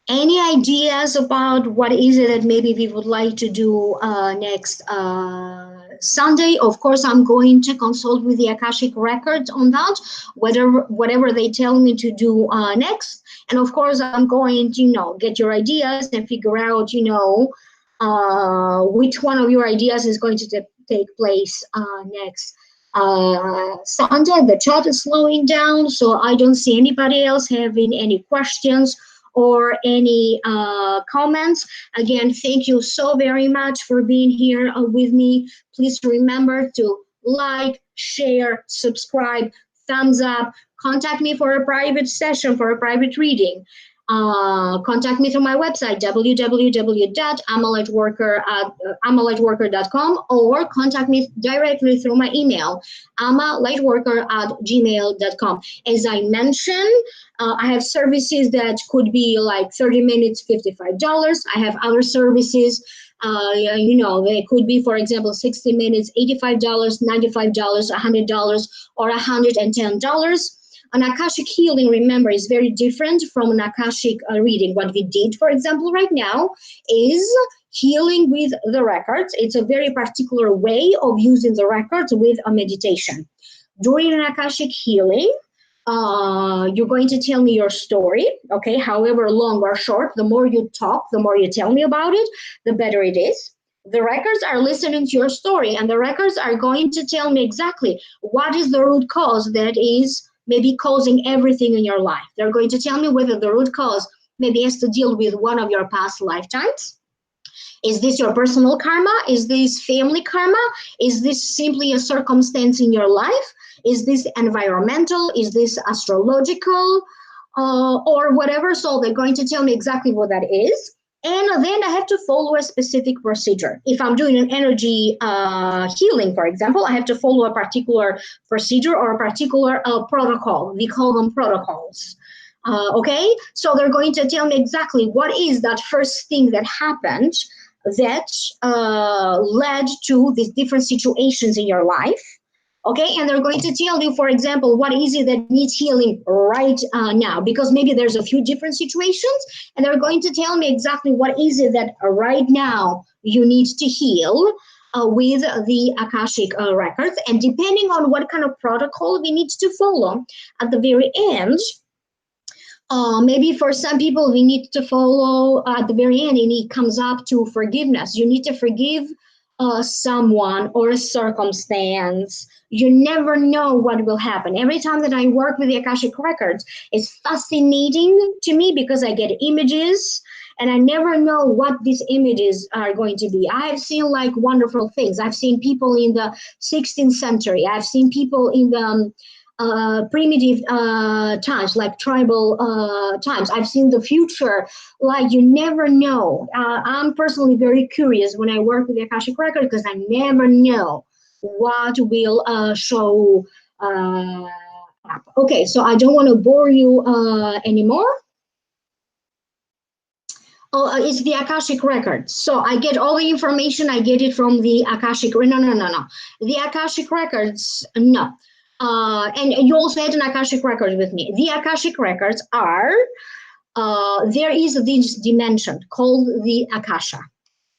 Any ideas about what is it that maybe we would like to do next Sunday? Of course, I'm going to consult with the Akashic Records on that, whatever they tell me to do next. And of course, I'm going to, get your ideas and figure out, which one of your ideas is going to take place next Sunday. The chat is slowing down, so I don't see anybody else having any questions or any comments. Again, thank you so very much for being here with me. Please remember to like, share, subscribe, thumbs up, contact me for a private session, for a private reading. Contact me through my website, www.amalightworker.com, or contact me directly through my email, amalightworker@gmail.com. As I mentioned, I have services that could be like 30 minutes, $55. I have other services, they could be, for example, 60 minutes, $85, $95, $100, or $110. An Akashic healing, remember, is very different from an Akashic reading. What we did, for example, right now is healing with the records. It's a very particular way of using the records with a meditation. During an Akashic healing, you're going to tell me your story, okay, however long or short. The more you talk, the more you tell me about it, the better it is. The records are listening to your story, and the records are going to tell me exactly what is the root cause that is maybe causing everything in your life. They're going to tell me whether the root cause maybe has to deal with one of your past lifetimes. Is this your personal karma? Is this family karma? Is this simply a circumstance in your life? Is this environmental? Is this astrological? Or whatever? So they're going to tell me exactly what that is. And then I have to follow a specific procedure. If I'm doing an energy healing, for example, I have to follow a particular procedure or a particular protocol. We call them protocols. Okay, so they're going to tell me exactly what is that first thing that happened that led to these different situations in your life. Okay, and they're going to tell you, for example, what is it that needs healing right now, because maybe there's a few different situations, and they're going to tell me exactly what is it that right now you need to heal with the Akashic records. And depending on what kind of protocol we need to follow, at the very end, maybe for some people we need to follow at the very end, and it comes up to forgiveness. You need to forgive someone or a circumstance. You never know what will happen. Every time that I work with the Akashic Records, it's fascinating to me because I get images and I never know what these images are going to be. I've seen like wonderful things. I've seen people in the 16th century. I've seen people in the primitive times, like tribal times. I've seen the future, like you never know. I'm personally very curious when I work with the Akashic Record because I never know what will show up. Okay, so I don't want to bore you anymore. Oh, it's the Akashic Records. So I get all the information. I get it from the Akashic. No. The Akashic Records, no. And you also had an Akashic Record with me. The Akashic Records are, there is this dimension called the Akasha.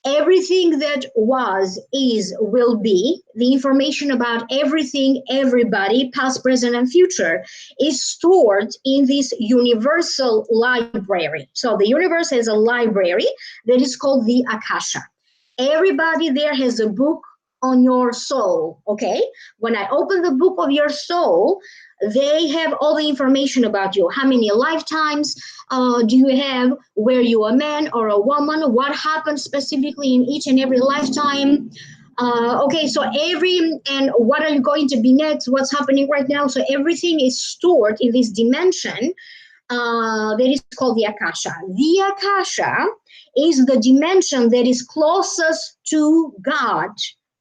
Everything that was, is, will be, the information about everything, everybody, past, present, and future, is stored in this universal library. So the universe has a library that is called the Akasha. Everybody there has a book on your soul, okay? When I open the book of your soul, they have all the information about you. How many lifetimes do you have? Were you a man or a woman? What happened specifically in each and every lifetime? Okay, so and what are you going to be next? What's happening right now? So everything is stored in this dimension that is called the Akasha. The Akasha is the dimension that is closest to God.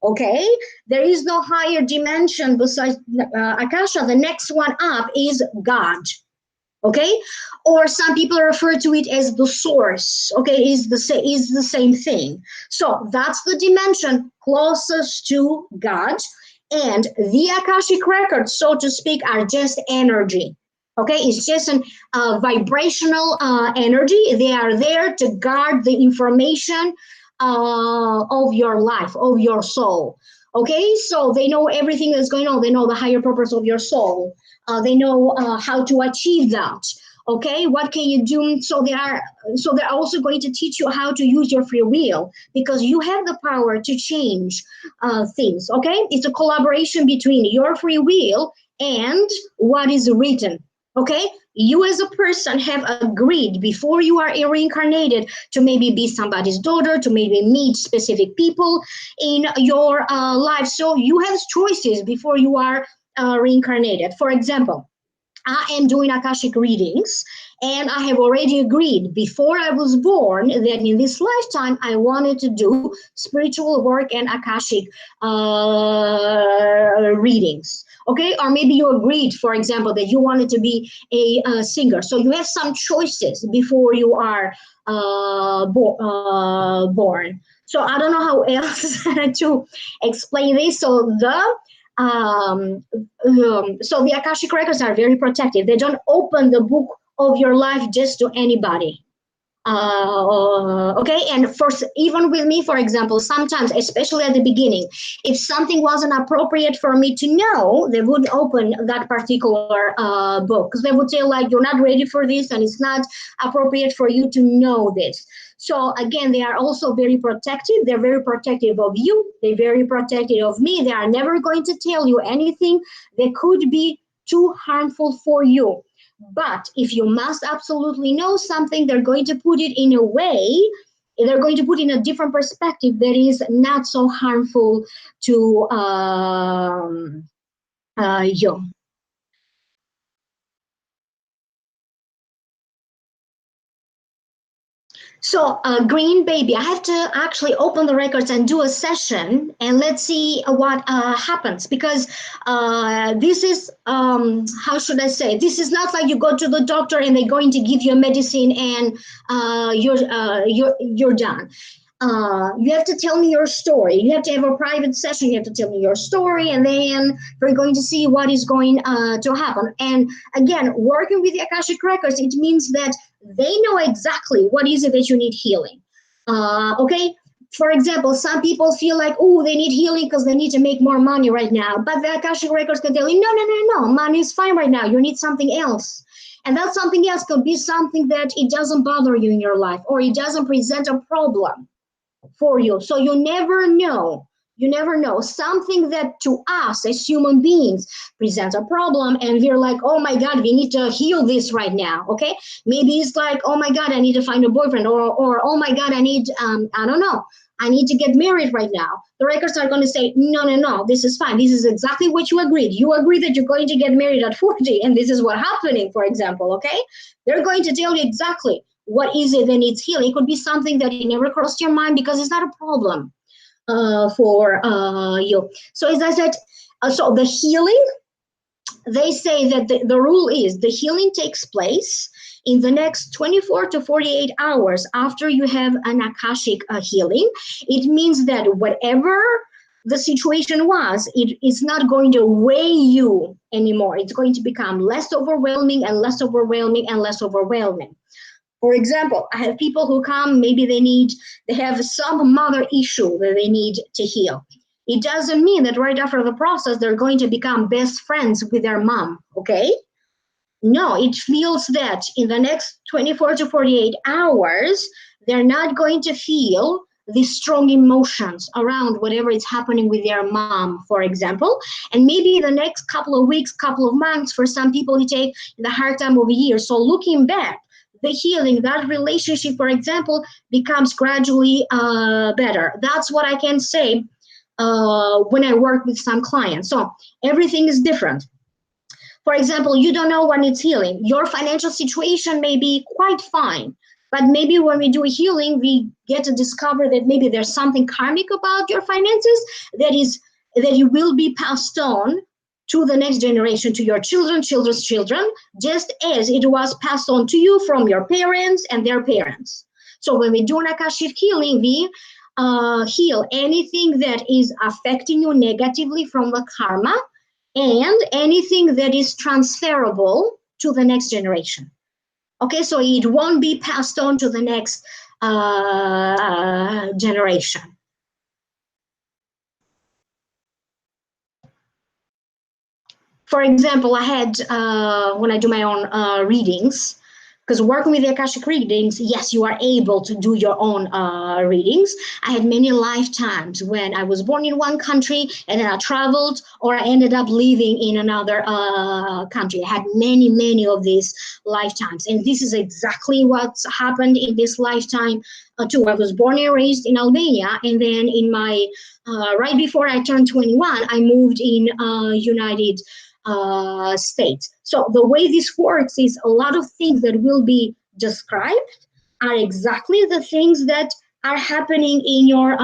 Okay, there is no higher dimension besides Akasha. The next one up is God. Okay, or some people refer to it as the source. Okay, is the same thing. So that's the dimension closest to God, and the Akashic records, so to speak, are just energy. Okay, it's just an vibrational energy. They are there to guard the information of your life, of your soul. Okay, so they know everything that's going on. They know the higher purpose of your soul. They know how to achieve that. Okay, what can you do? So they're also going to teach you how to use your free will, because you have the power to change things. Okay, it's a collaboration between your free will and what is written. Okay, you as a person have agreed before you are reincarnated to maybe be somebody's daughter, to maybe meet specific people in your life. So you have choices before you are reincarnated. For example, I am doing Akashic readings, and I have already agreed before I was born that in this lifetime I wanted to do spiritual work and Akashic readings. Okay, or maybe you agreed, for example, that you wanted to be a singer. So you have some choices before you are born. So I don't know how else to explain this. So so the Akashic records are very protective. They don't open the book of your life just to anybody. Okay, and even with me, for example, sometimes, especially at the beginning, if something wasn't appropriate for me to know, they would open that particular book, because they would say, like, you're not ready for this and it's not appropriate for you to know this. So again, they are also very protective. They're very protective of you. They're very protective of me. They are never going to tell you anything that could be too harmful for you. But if you must absolutely know something, they're going to put it in a way, they're going to put in a different perspective that is not so harmful to you. So, Green Baby, I have to actually open the records and do a session, and let's see what happens, because this is, how should I say, this is not like you go to the doctor and they're going to give you a medicine and you're done. You have to tell me your story. You have to have a private session. You have to tell me your story, and then we're going to see what is going to happen. And again, working with the Akashic Records, it means that they know exactly what is it that you need healing. Okay, for example, some people feel like, oh, they need healing because they need to make more money right now. But the Akashic Records can tell you, no, money is fine right now. You need something else. And that something else could be something that it doesn't bother you in your life, or it doesn't present a problem for you. So you never know. You never know. Something that to us as human beings presents a problem, and we're like, oh my God, we need to heal this right now. Okay, maybe it's like, oh my God, I need to find a boyfriend, or oh my God, I need I don't know, I need to get married right now. The records are going to say, no, no, no, this is fine. This is exactly what you agreed. You agreed that you're going to get married at 40, and this is what's happening, for example, okay? They're going to tell you exactly what is it that needs healing. It could be something that it never crossed your mind because it's not a problem for you. So as I said, so the healing, they say that the rule is the healing takes place in the next 24 to 48 hours after you have an Akashic healing. It means that whatever the situation was, it's not going to weigh you anymore. It's going to become less overwhelming and less overwhelming and less overwhelming. For example, I have people who come, maybe they have some mother issue that they need to heal. It doesn't mean that right after the process, they're going to become best friends with their mom, okay? No, it feels that in the next 24 to 48 hours, they're not going to feel these strong emotions around whatever is happening with their mom, for example. And maybe the next couple of weeks, couple of months, for some people, it takes the hard time of a year. So looking back, the healing, that relationship, for example, becomes gradually better. That's what I can say when I work with some clients. So everything is different. For example, you don't know when it's healing. Your financial situation may be quite fine, but maybe when we do a healing, we get to discover that maybe there's something karmic about your finances that it will be passed on to the next generation, to your children, children's children, just as it was passed on to you from your parents and their parents. So when we do an Akashic healing, we heal anything that is affecting you negatively from the karma and anything that is transferable to the next generation. Okay, so it won't be passed on to the next generation. For example, I had, when I do my own readings, because working with the Akashic readings, yes, you are able to do your own readings. I had many lifetimes when I was born in one country and then I traveled, or I ended up living in another country. I had many, many of these lifetimes. And this is exactly what's happened in this lifetime too. I was born and raised in Albania, and then in my, right before I turned 21, I moved in United States. So the way this works is a lot of things that will be described are exactly the things that are happening in your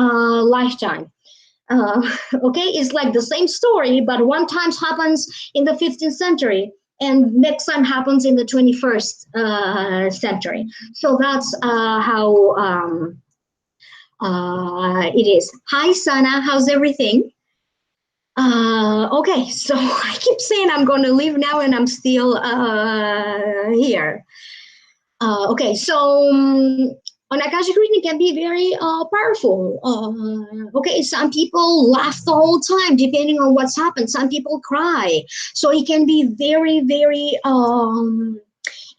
lifetime. Okay, it's like the same story, but one time happens in the 15th century and next time happens in the 21st century. So that's how it is. Hi, Sana, how's everything? Okay, so I keep saying I'm going to leave now and I'm still here. Okay, so an Akashic reading can be very powerful. Okay, some people laugh the whole time depending on what's happened. Some people cry. So it can be very, very,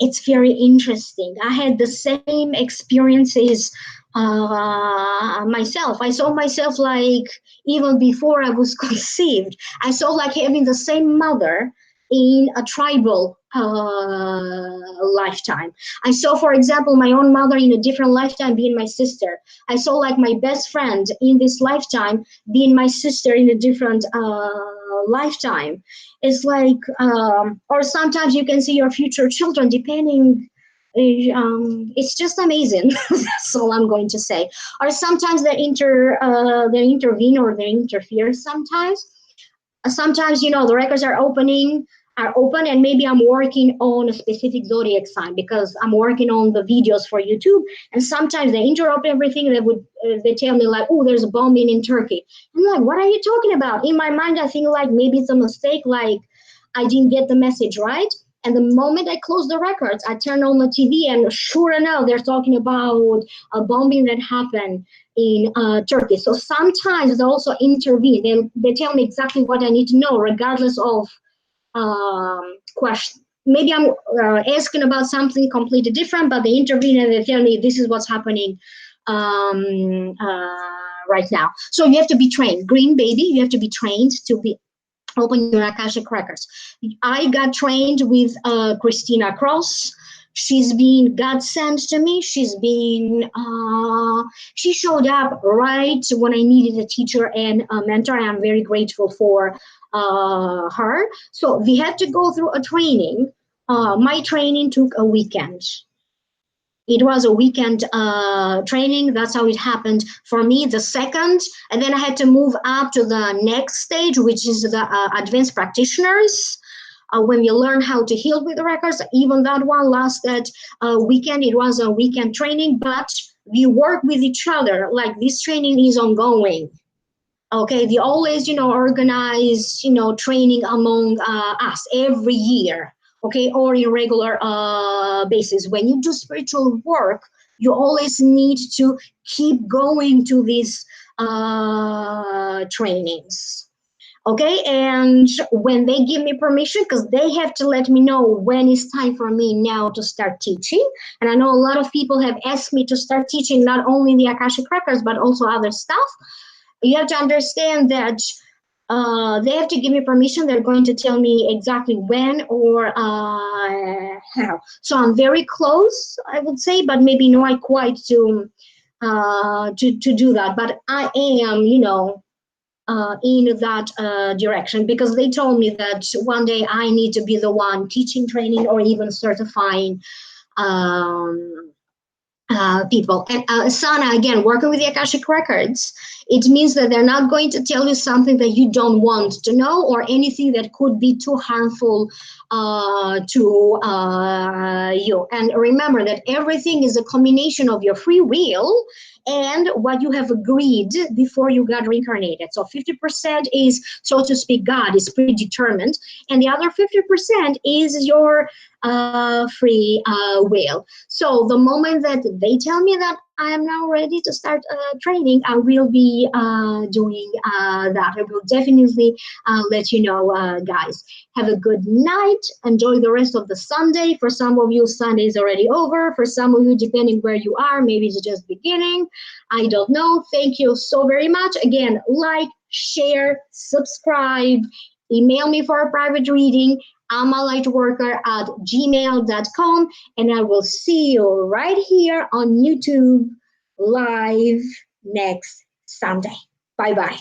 it's very interesting. I had the same experiences myself. I saw myself like even before I was conceived. I saw like having the same mother in a tribal lifetime. I saw, for example, my own mother in a different lifetime being my sister. I saw like my best friend in this lifetime being my sister in a different lifetime. It's like, or sometimes you can see your future children depending. It's just amazing. That's all I'm going to say. Or sometimes they intervene or they interfere sometimes. Sometimes, you know, the records are open and maybe I'm working on a specific zodiac sign because I'm working on the videos for YouTube, and sometimes they interrupt everything. They tell me like, oh, there's a bombing in Turkey. I'm like, what are you talking about? In my mind, I think like maybe it's a mistake, like I didn't get the message right. And the moment I close the records, I turn on the TV and sure enough, they're talking about a bombing that happened in Turkey. So sometimes they also intervene. They tell me exactly what I need to know, regardless of question. Maybe I'm asking about something completely different, but they intervene and they tell me this is what's happening right now. So you have to be trained. Green baby, you have to be trained to be open your Akashic records. I got trained with Christina Cross. She's been God sent to me. She's been, she showed up right when I needed a teacher and a mentor. I'm very grateful for her. So we had to go through a training. My training took a weekend. It was a weekend training. That's how it happened for me. The second, and then I had to move up to the next stage, which is the advanced practitioners. When you learn how to heal with the records, even that one lasted a weekend. It was a weekend training, but we work with each other. Like this training is ongoing. Okay, we always, organize, training among us every year. Okay, or in regular basis. When you do spiritual work, you always need to keep going to these trainings. Okay, and when they give me permission, because they have to let me know when it's time for me now to start teaching. And I know a lot of people have asked me to start teaching not only the Akashic Records, but also other stuff. You have to understand that they have to give me permission. They're going to tell me exactly when or how. So I'm very close, I would say, but maybe not quite to do that. But I am, in that direction, because they told me that one day I need to be the one teaching, training, or even certifying people. And Sana, again, working with the Akashic Records, it means that they're not going to tell you something that you don't want to know, or anything that could be too harmful to you. And remember that everything is a combination of your free will and what you have agreed before you got reincarnated. So 50% is, so to speak, God is predetermined, and the other 50% is your free will. So the moment that they tell me that I am now ready to start training, I will be doing that. I will definitely let you know, guys. Have a good night. Enjoy the rest of the Sunday. For some of you, Sunday is already over. For some of you, depending where you are, maybe it's just beginning. I don't know. Thank you so very much. Again, like, share, subscribe, email me for a private reading, amalightworker@gmail.com, and I will see you right here on YouTube live next Sunday. Bye-bye.